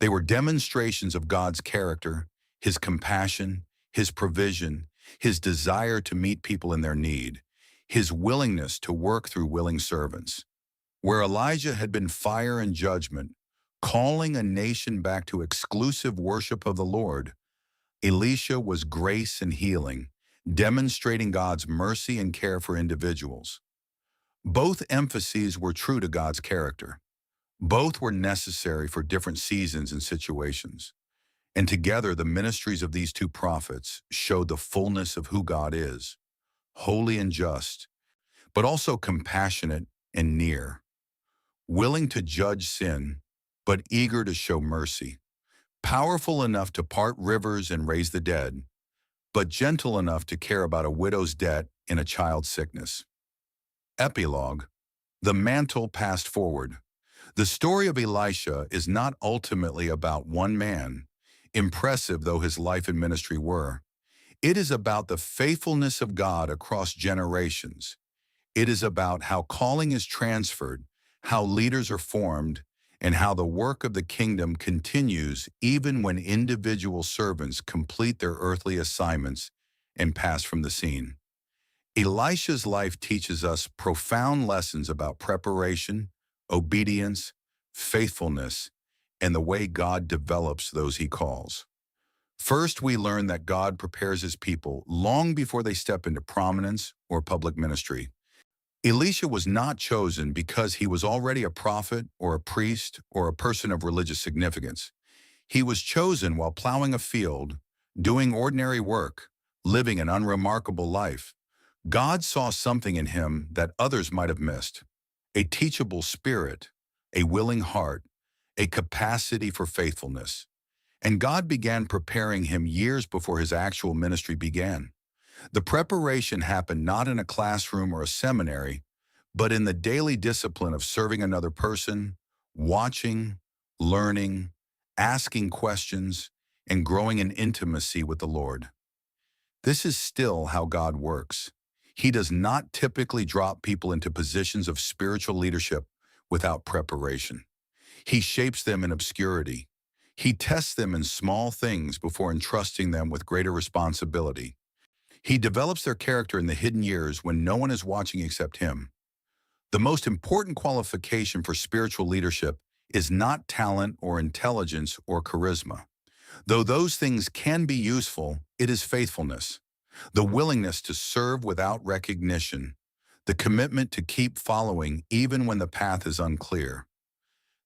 They were demonstrations of God's character, His compassion, His provision, His desire to meet people in their need, His willingness to work through willing servants. Where Elijah had been fire and judgment, calling a nation back to exclusive worship of the Lord, Elisha was grace and healing, demonstrating God's mercy and care for individuals. Both emphases were true to God's character. Both were necessary for different seasons and situations. And together, the ministries of these two prophets showed the fullness of who God is, holy and just, but also compassionate and near, willing to judge sin, but eager to show mercy, powerful enough to part rivers and raise the dead, but gentle enough to care about a widow's debt and a child's sickness. Epilogue. The mantle passed forward. The story of Elisha is not ultimately about one man, impressive though his life and ministry were. It is about the faithfulness of God across generations. It is about how calling is transferred, how leaders are formed, and how the work of the kingdom continues even when individual servants complete their earthly assignments and pass from the scene. Elisha's life teaches us profound lessons about preparation, obedience, faithfulness, and the way God develops those He calls. First, we learn that God prepares His people long before they step into prominence or public ministry. Elisha was not chosen because he was already a prophet or a priest or a person of religious significance. He was chosen while plowing a field, doing ordinary work, living an unremarkable life. God saw something in him that others might have missed: a teachable spirit, a willing heart, a capacity for faithfulness. And God began preparing him years before his actual ministry began. The preparation happened not in a classroom or a seminary, but in the daily discipline of serving another person, watching, learning, asking questions, and growing in intimacy with the Lord. This is still how God works. He does not typically drop people into positions of spiritual leadership without preparation. He shapes them in obscurity. He tests them in small things before entrusting them with greater responsibility. He develops their character in the hidden years when no one is watching except Him. The most important qualification for spiritual leadership is not talent or intelligence or charisma. Though those things can be useful, it is faithfulness, the willingness to serve without recognition, the commitment to keep following even when the path is unclear,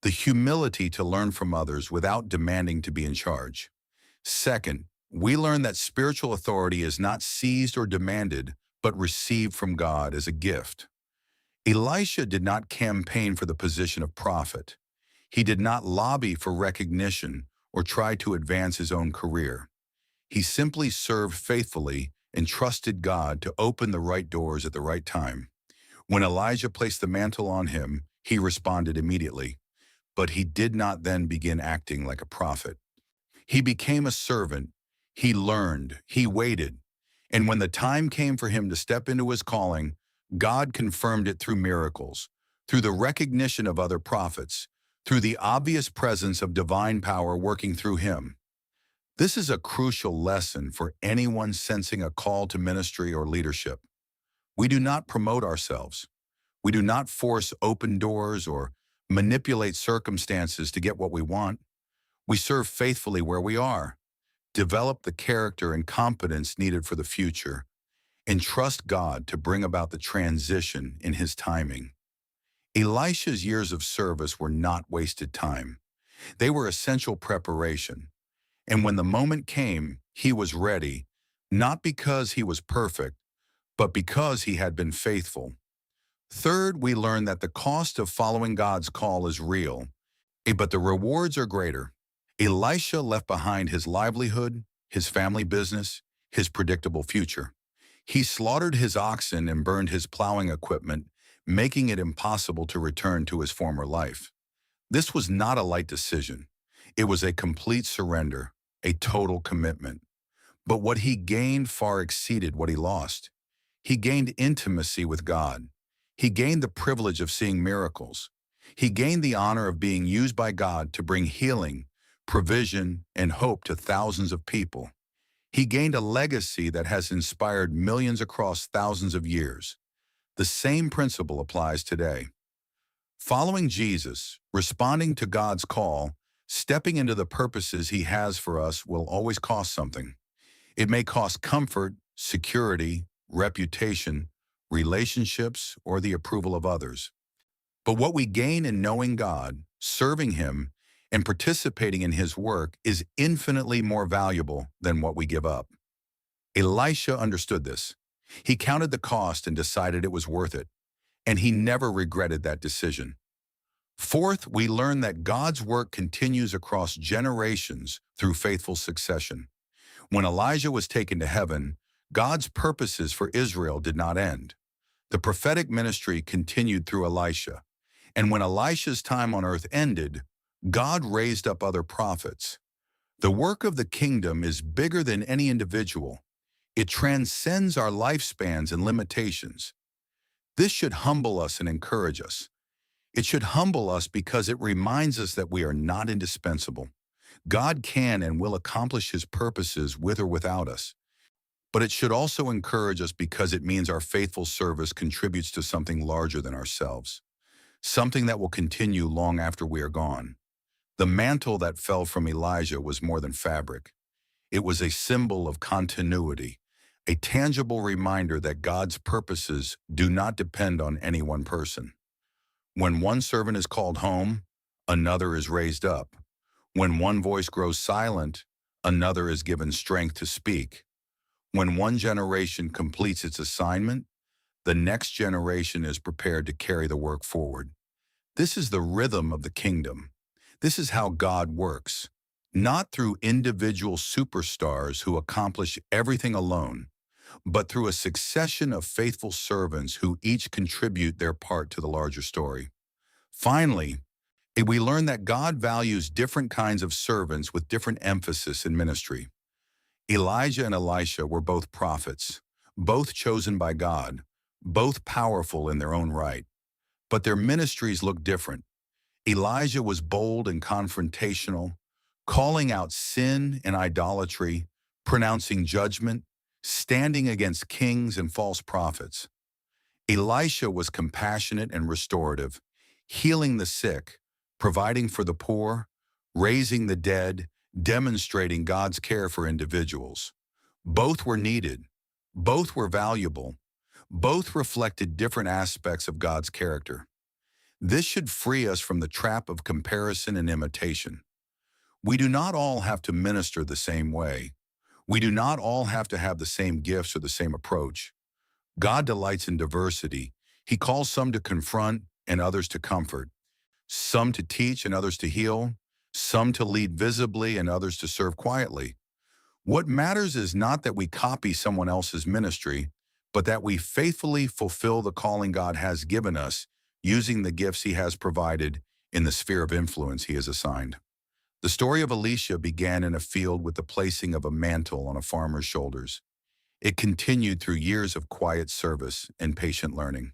the humility to learn from others without demanding to be in charge. Second, we learn that spiritual authority is not seized or demanded, but received from God as a gift. Elisha did not campaign for the position of prophet. He did not lobby for recognition or try to advance his own career. He simply served faithfully and trusted God to open the right doors at the right time. When Elijah placed the mantle on him, he responded immediately, but he did not then begin acting like a prophet. He became a servant. He learned. He waited. And when the time came for him to step into his calling, God confirmed it through miracles, through the recognition of other prophets, through the obvious presence of divine power working through him. This is a crucial lesson for anyone sensing a call to ministry or leadership. We do not promote ourselves. We do not force open doors or manipulate circumstances to get what we want. We serve faithfully where we are, develop the character and competence needed for the future, and trust God to bring about the transition in His timing. Elisha's years of service were not wasted time. They were essential preparation. And when the moment came, he was ready, not because he was perfect, but because he had been faithful. Third, we learn that the cost of following God's call is real, but the rewards are greater. Elisha left behind his livelihood, his family business, his predictable future. He slaughtered his oxen and burned his plowing equipment, making it impossible to return to his former life. This was not a light decision. It was a complete surrender, a total commitment. But what he gained far exceeded what he lost. He gained intimacy with God. He gained the privilege of seeing miracles. He gained the honor of being used by God to bring healing, provision, and hope to thousands of people. He gained a legacy that has inspired millions across thousands of years. The same principle applies today. Following Jesus, responding to God's call, stepping into the purposes He has for us will always cost something. It may cost comfort, security, reputation, relationships, or the approval of others. But what we gain in knowing God, serving Him, and participating in His work is infinitely more valuable than what we give up. Elisha understood this. He counted the cost and decided it was worth it, and he never regretted that decision. Fourth, we learn that God's work continues across generations through faithful succession. When Elijah was taken to heaven, God's purposes for Israel did not end. The prophetic ministry continued through Elisha, and when Elisha's time on earth ended, God raised up other prophets. The work of the kingdom is bigger than any individual. It transcends our lifespans and limitations. This should humble us and encourage us. It should humble us because it reminds us that we are not indispensable. God can and will accomplish His purposes with or without us. But it should also encourage us because it means our faithful service contributes to something larger than ourselves, something that will continue long after we are gone. The mantle that fell from Elijah was more than fabric. It was a symbol of continuity, a tangible reminder that God's purposes do not depend on any one person. When one servant is called home, another is raised up. When one voice grows silent, another is given strength to speak. When one generation completes its assignment, the next generation is prepared to carry the work forward. This is the rhythm of the kingdom. This is how God works, not through individual superstars who accomplish everything alone, but through a succession of faithful servants who each contribute their part to the larger story. Finally, we learn that God values different kinds of servants with different emphasis in ministry. Elijah and Elisha were both prophets, both chosen by God, both powerful in their own right. But their ministries looked different. Elijah was bold and confrontational, calling out sin and idolatry, pronouncing judgment, standing against kings and false prophets. Elisha was compassionate and restorative, healing the sick, providing for the poor, raising the dead, demonstrating God's care for individuals. Both were needed. Both were valuable. Both reflected different aspects of God's character. This should free us from the trap of comparison and imitation. We do not all have to minister the same way. We do not all have to have the same gifts or the same approach. God delights in diversity. He calls some to confront and others to comfort, some to teach and others to heal, some to lead visibly and others to serve quietly. What matters is not that we copy someone else's ministry, but that we faithfully fulfill the calling God has given us using the gifts He has provided in the sphere of influence He has assigned. The story of Elisha began in a field with the placing of a mantle on a farmer's shoulders. It continued through years of quiet service and patient learning.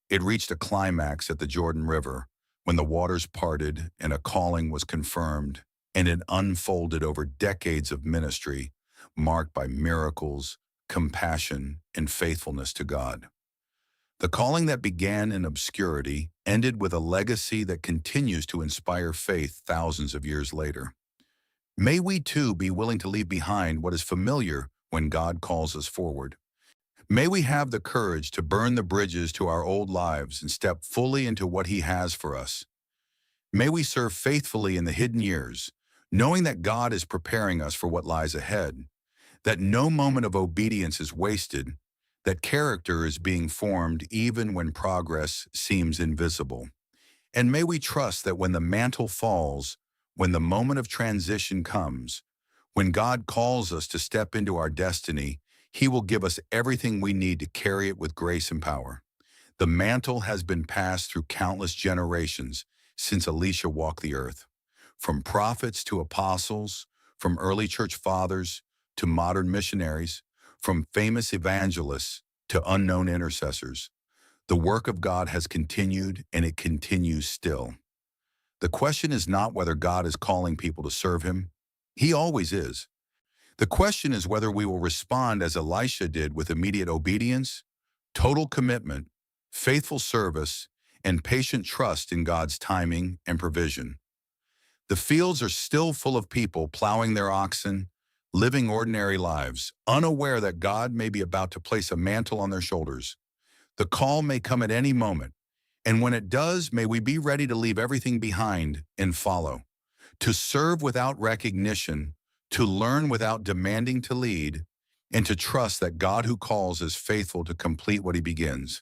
It reached a climax at the Jordan River when the waters parted and a calling was confirmed, and it unfolded over decades of ministry marked by miracles, compassion, and faithfulness to God. The calling that began in obscurity ended with a legacy that continues to inspire faith thousands of years later. May we too be willing to leave behind what is familiar when God calls us forward. May we have the courage to burn the bridges to our old lives and step fully into what He has for us. May we serve faithfully in the hidden years, knowing that God is preparing us for what lies ahead, that no moment of obedience is wasted, that character is being formed even when progress seems invisible. And may we trust that when the mantle falls, when the moment of transition comes, when God calls us to step into our destiny, He will give us everything we need to carry it with grace and power. The mantle has been passed through countless generations since Elisha walked the earth. From prophets to apostles, from early church fathers to modern missionaries, from famous evangelists to unknown intercessors. The work of God has continued, and it continues still. The question is not whether God is calling people to serve him. He always is. The question is whether we will respond as Elisha did with immediate obedience, total commitment, faithful service, and patient trust in God's timing and provision. The fields are still full of people plowing their oxen, living ordinary lives, unaware that God may be about to place a mantle on their shoulders. The call may come at any moment, and when it does, may we be ready to leave everything behind and follow, to serve without recognition, to learn without demanding to lead, and to trust that God who calls is faithful to complete what he begins.